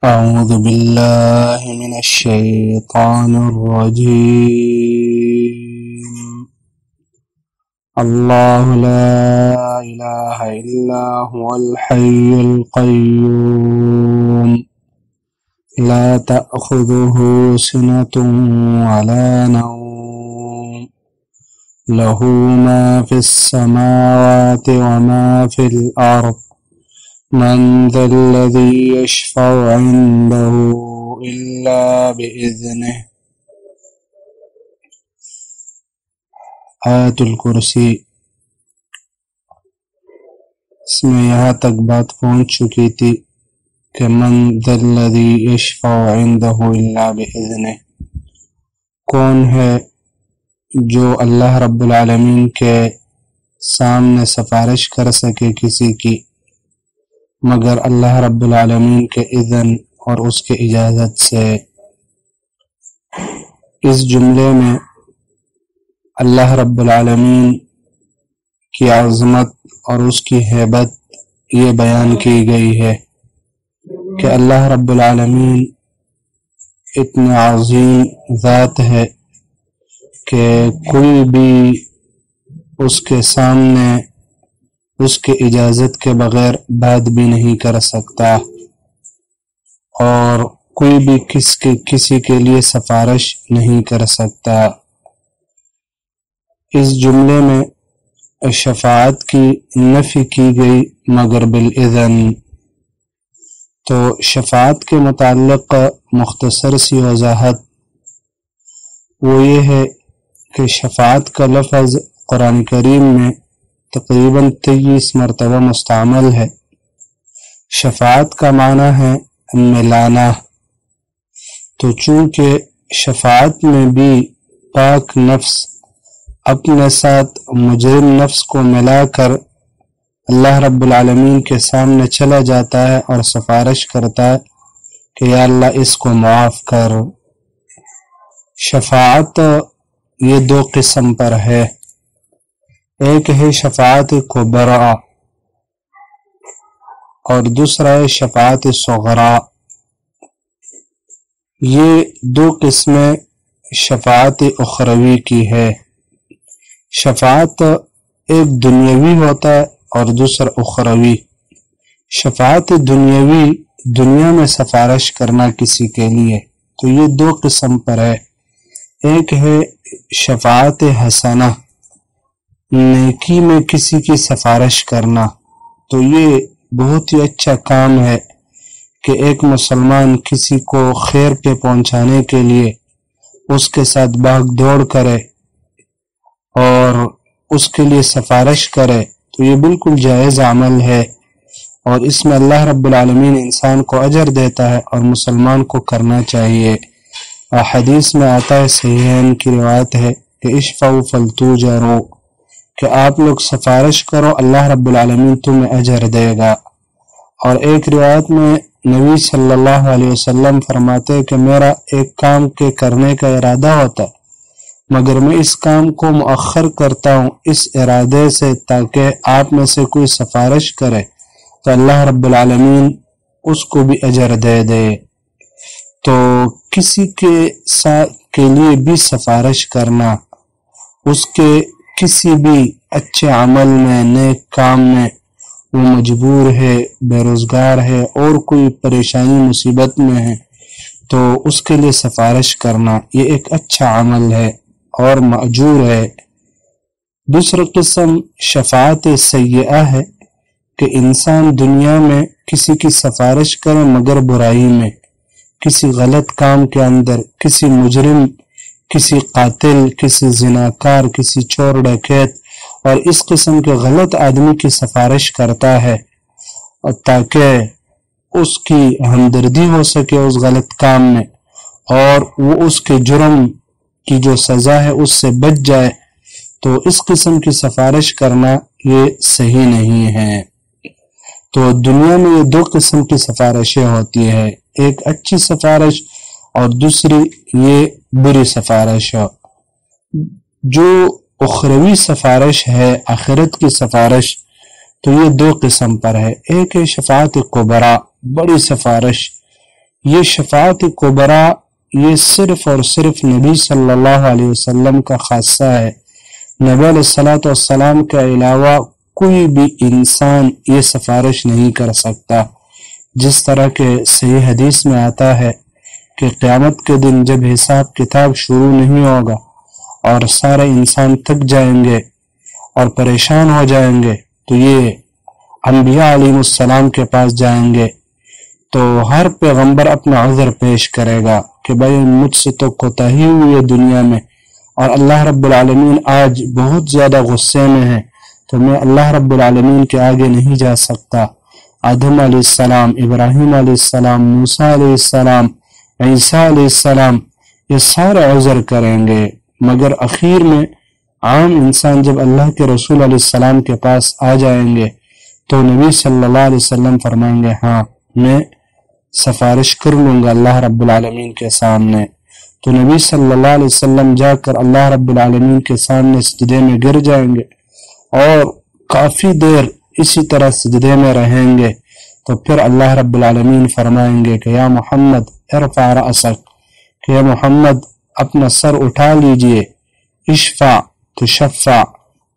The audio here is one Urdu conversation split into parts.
أعوذ بالله من الشيطان الرجيم. الله لا إله إلا هو الحي القيوم لا تأخذه سنة ولا نوم له ما في السماوات وما في الأرض من ذا الذي يشفع عنده إلا بإذنه. آیت الکرسی. اس میں یہاں تک بات پہنچ چکی تھی کہ من ذا الذی یشفع عنده الا بإذنه، کون ہے جو اللہ رب العالمین کے سامنے سفارش کر سکے کسی کی مگر اللہ رب العالمین کے اذن اور اس کے اجازت سے۔ اس جملے میں اللہ رب العالمین کی عظمت اور اس کی ہیبت یہ بیان کی گئی ہے کہ اللہ رب العالمین اتنا عظیم ذات ہے کہ کوئی بھی اس کے سامنے اس کے اجازت کے بغیر بات بھی نہیں کر سکتا، اور کوئی بھی کسی کے لیے سفارش نہیں کر سکتا۔ اس جملے میں شفاعت کی نفی کی گئی مگر بالاذن۔ تو شفاعت کے متعلق مختصر سی وضاحت وہ یہ ہے کہ شفاعت کا لفظ قرآن کریم میں تقریباً 23 مرتبہ مستعمل ہے۔ شفاعت کا معنی ہے ملانا، تو چونکہ شفاعت میں بھی پاک نفس اپنے ساتھ مجرم نفس کو ملا کر اللہ رب العالمین کے سامنے چلا جاتا ہے اور سفارش کرتا ہے کہ یا اللہ اس کو معاف کر۔ شفاعت یہ دو قسم پر ہے، ایک ہے شفاعت کبریٰ اور دوسرا ہے شفاعت صغریٰ۔ یہ دو قسمیں شفاعت اخروی کی ہے۔ شفاعت ایک دنیاوی ہوتا ہے اور دوسرا اخروی۔ شفاعت دنیاوی دنیا میں سفارش کرنا کسی کے لیے، تو یہ دو قسم پر ہے۔ ایک ہے شفاعت حسنہ، نیکی میں کسی کی سفارش کرنا، تو یہ بہت ہی اچھا کام ہے کہ ایک مسلمان کسی کو خیر پہ پہنچانے کے لیے اس کے ساتھ بھاگ دوڑ کرے اور اس کے لیے سفارش کرے، تو یہ بالکل جائز عمل ہے، اور اس میں اللہ رب العالمین انسان کو اجر دیتا ہے اور مسلمان کو کرنا چاہیے۔ حدیث میں آتا ہے، صحیحین کی روایت ہے کہ اشفعوا فلتوجروا، کہ آپ لوگ سفارش کرو اللہ رب العالمین تمہیں اجر دے گا۔ اور ایک روایت میں نبی صلی اللہ علیہ وسلم فرماتے ہیں کہ میرا ایک کام کے کرنے کا ارادہ ہوتا ہے مگر میں اس کام کو مؤخر کرتا ہوں اس ارادے سے تاکہ آپ میں سے کوئی سفارش کرے تو اللہ رب العالمین اس کو بھی اجر دے دے۔ تو کسی کے لیے بھی سفارش کرنا، اس کے کسی بھی اچھے عمل میں، نیک کام میں وہ مجبور ہے، بے روزگار ہے اور کوئی پریشانی مصیبت میں ہے، تو اس کے لیے سفارش کرنا یہ ایک اچھا عمل ہے اور مأجور ہے۔ دوسری قسم شفاعت سیئہ ہے کہ انسان دنیا میں کسی کی سفارش کرے مگر برائی میں، کسی غلط کام کے اندر، کسی مجرم، کسی قاتل، کسی زناکار، کسی چور ڈکیت اور اس قسم کے غلط آدمی کی سفارش کرتا ہے تاکہ اس کی ہمدردی ہو سکے اس غلط کام میں اور وہ اس کے جرم کی جو سزا ہے اس سے بچ جائے، تو اس قسم کی سفارش کرنا یہ صحیح نہیں ہے۔ تو دنیا میں یہ دو قسم کی سفارشیں ہوتی ہیں، ایک اچھی سفارش اور دوسری یہ بری سفارش ہے۔ جو اخروی سفارش ہے، آخرت کی سفارش، تو یہ دو قسم پر ہے۔ ایک ہے شفاعت کبریٰ، بڑی سفارش، یہ شفاعت کبریٰ یہ صرف اور صرف نبی صلی اللہ علیہ وسلم کا خاصہ ہے۔ نبی علیہ الصلوۃ والسلام کے علاوہ کوئی بھی انسان یہ سفارش نہیں کر سکتا۔ جس طرح کہ صحیح حدیث میں آتا ہے کہ قیامت کے دن جب حساب کتاب شروع نہیں ہوگا اور سارے انسان تھک جائیں گے اور پریشان ہو جائیں گے، تو یہ انبیاء علیہ السلام کے پاس جائیں گے، تو ہر پیغمبر اپنا عذر پیش کرے گا کہ بھائی مجھ سے تو کوتاہی ہوئی ہے دنیا میں، اور اللہ رب العالمین آج بہت زیادہ غصے میں ہے، تو میں اللہ رب العالمین کے آگے نہیں جا سکتا۔ آدم علیہ السلام، ابراہیم علیہ السلام، موسیٰ علیہ السلام، عیسیٰ علیہ السلام، یہ سارے عذر کریں گے، مگر اخیر میں عام انسان جب اللہ کے رسول علیہ السلام کے پاس آ جائیں گے تو نبی صلی اللہ علیہ وسلم فرمائیں گے ہاں میں سفارش کر لوں گا اللہ رب العالمین کے سامنے۔ تو نبی صلی اللہ علیہ وسلم جا کر اللہ رب العالمین کے سامنے سجدے میں گر جائیں گے اور کافی دیر اسی طرح سجدے میں رہیں گے، تو پھر اللہ رب العالمین فرمائیں گے کہ یا محمد ارفع رأسک، کہ یا محمد اپنا سر اٹھا لیجئے، اشفع تشفع،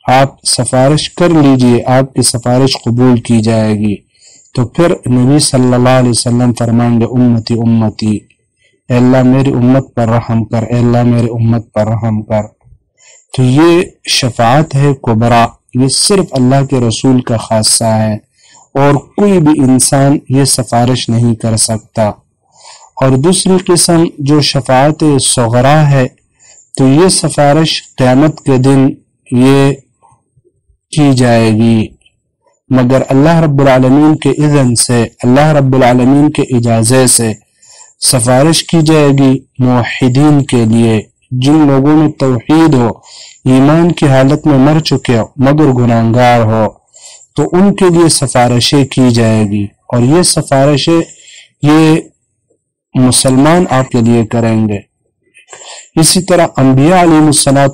آپ سفارش کر لیجئے، آپ کی سفارش قبول کی جائے گی۔ تو پھر نبی صلی اللہ علیہ وسلم فرمائیں گے امتی امتی، اے اللہ میری امت پر رحم کر، اے اللہ میری امت پر رحم کر۔ تو یہ شفاعت ہے کبریٰ، یہ صرف اللہ کے رسول کا خاصہ ہے اور کوئی بھی انسان یہ سفارش نہیں کر سکتا۔ اور دوسری قسم جو شفاعت صغریٰ ہے، تو یہ سفارش قیامت کے دن یہ کی جائے گی، مگر اللہ رب العالمین کے اذن سے، اللہ رب العالمین کے اجازت سے سفارش کی جائے گی موحدین کے لیے، جن لوگوں میں توحید ہو، ایمان کی حالت میں مر چکے ہو مگر گناہگار ہو، تو ان کے لیے سفارشیں کی جائے گی، اور یہ سفارشیں یہ مسلمان آپ کے لیے کریں گے۔ اسی طرح انبیاء علیہ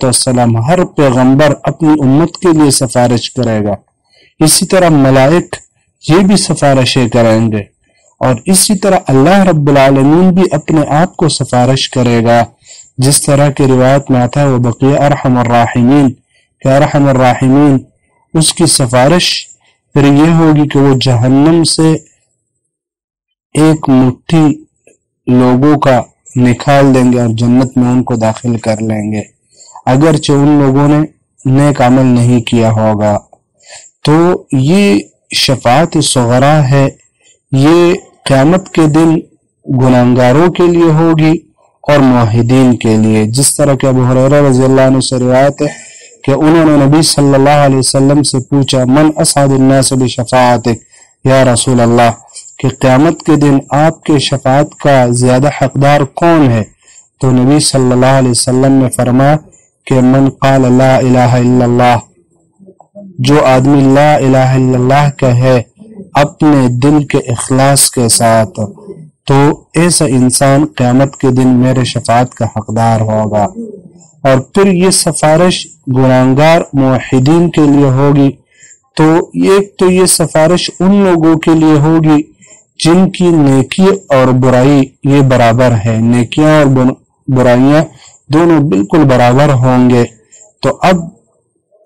السلام ہر پیغمبر اپنی امت کے لیے سفارش کرے گا، اسی طرح ملائک یہ بھی سفارشیں کریں گے، اور اسی طرح اللہ رب العالمین بھی اپنے آپ کو سفارش کرے گا، جس طرح کی روایت میں آتا ہے وہ بقیہ ارحم الراحمین، کہ ارحم الراحمین اس کی سفارش پھر یہ ہوگی کہ وہ جہنم سے ایک مٹھی لوگوں کا نکال دیں گے اور جنت میں ان کو داخل کر لیں گے، اگرچہ ان لوگوں نے نیک عمل نہیں کیا ہوگا۔ تو یہ شفاعت صغریٰ ہے، یہ قیامت کے دن گناہگاروں کے لیے ہوگی اور موحدین کے لیے، جس طرح کہ ابو ہریرہ رضی اللہ عنہ سے روایت ہے کہ انہوں نے نبی صلی اللہ علیہ وسلم سے پوچھا من اسعد الناس بشفاعتک یا رسول اللہ، کہ قیامت کے دن آپ کے شفاعت کا زیادہ حقدار کون ہے؟ تو نبی صلی اللہ علیہ وسلم نے فرمایا کہ من قال لا الہ الا اللہ، جو آدمی لا الہ الا اللہ کہے اپنے دل کے اخلاص کے ساتھ، تو ایسا انسان قیامت کے دن میرے شفاعت کا حقدار ہوگا۔ اور پھر یہ سفارش گناہگار موحدین کے لیے ہوگی، تو یہ سفارش ان لوگوں کے لیے ہوگی جن کی نیکی اور برائی یہ برابر ہے، نیکیاں اور برائیاں دونوں بالکل برابر ہوں گے، تو اب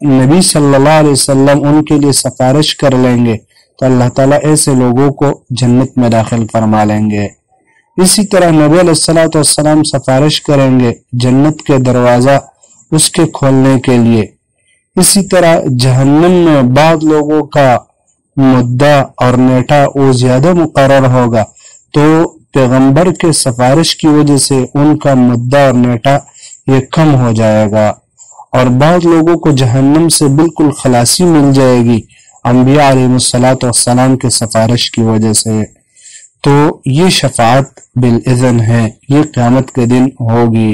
نبی صلی اللہ علیہ وسلم ان کے لیے سفارش کر لیں گے تو اللہ تعالیٰ ایسے لوگوں کو جنت میں داخل فرما لیں گے۔ اسی طرح نبی علیہ الصلوۃ والسلام سفارش کریں گے جنت کے دروازہ اس کے کھولنے کے لیے۔ اسی طرح جہنم میں بعض لوگوں کا مدعا اور نیٹا وہ زیادہ مقرر ہوگا، تو پیغمبر کے سفارش کی وجہ سے ان کا مدعا اور نیٹا یہ کم ہو جائے گا، اور بعض لوگوں کو جہنم سے بالکل خلاصی مل جائے گی انبیاء علیہ الصلوۃ والسلام کے سفارش کی وجہ سے۔ تو یہ شفاعت بالاذن ہے، یہ قیامت کے دن ہوگی۔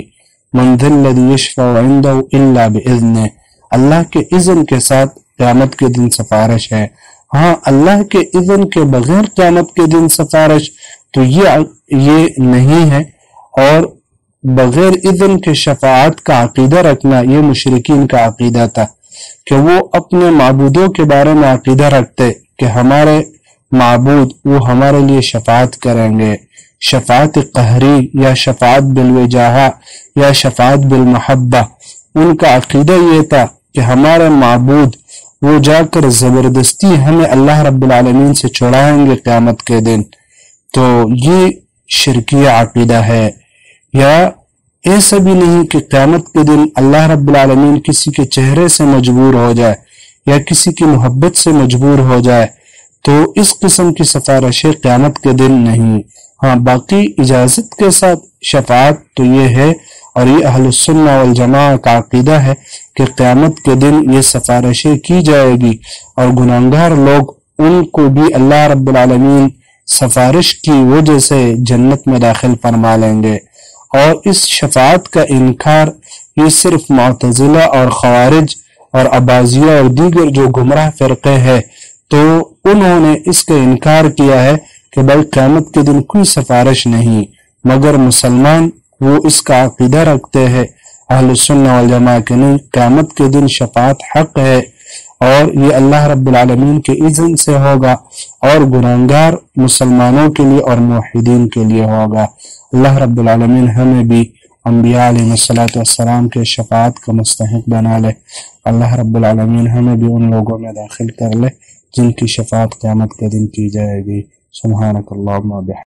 من ذا الذی یشفع عنده الا باذنہ، اللہ کے اذن کے ساتھ قیامت کے دن سفارش ہے۔ ہاں اللہ کے اذن کے بغیر قیامت کے دن سفارش تو یہ نہیں ہے، اور بغیر اذن کے شفاعت کا عقیدہ رکھنا یہ مشرکین کا عقیدہ تھا، کہ وہ اپنے معبودوں کے بارے میں عقیدہ رکھتے کہ ہمارے معبود وہ ہمارے لیے شفاعت کریں گے، شفاعت قہری یا شفاعت بالوجاہہ یا شفاعت بالمحبہ، ان کا عقیدہ یہ تھا کہ ہمارا معبود وہ جا کر زبردستی ہمیں اللہ رب العالمین سے چھڑائیں گے قیامت کے دن، تو یہ شرکیہ عقیدہ ہے۔ یا ایسا بھی نہیں کہ قیامت کے دن اللہ رب العالمین کسی کے چہرے سے مجبور ہو جائے یا کسی کی محبت سے مجبور ہو جائے، تو اس قسم کی سفارشیں قیامت کے دن نہیں۔ ہاں باقی اجازت کے ساتھ شفاعت تو یہ ہے، اور یہ اہل السنہ والجماعہ کا عقیدہ ہے کہ قیامت کے دن یہ سفارشیں کی جائے گی، اور گناہگار لوگ ان کو بھی اللہ رب العالمین سفارش کی وجہ سے جنت میں داخل فرما لیں گے۔ اور اس شفاعت کا انکار یہ صرف معتزلہ اور خوارج اور اباضیہ اور دیگر جو گمراہ فرقے ہیں، تو انہوں نے اس کا انکار کیا ہے کہ بھائی قیامت کے دن کوئی سفارش نہیں، مگر مسلمان وہ اس کا عقیدہ رکھتے ہیں اہل سنہ والجماعہ کے نہیں، قیامت کے دن شفاعت حق ہے، اور یہ اللہ رب العالمین کے اذن سے ہوگا، اور گناہگار مسلمانوں کے لیے اور موحدین کے لیے ہوگا۔ اللہ رب العالمین ہمیں بھی انبیاء علیہ السلام کے شفاعت کا مستحق بنا لے۔ اللہ رب العالمین ہمیں بھی ان لوگوں میں داخل کر لے جن کی شفاعت قیامت کے دن کی جائے گی۔ سبحانک اللہم و بحمدک۔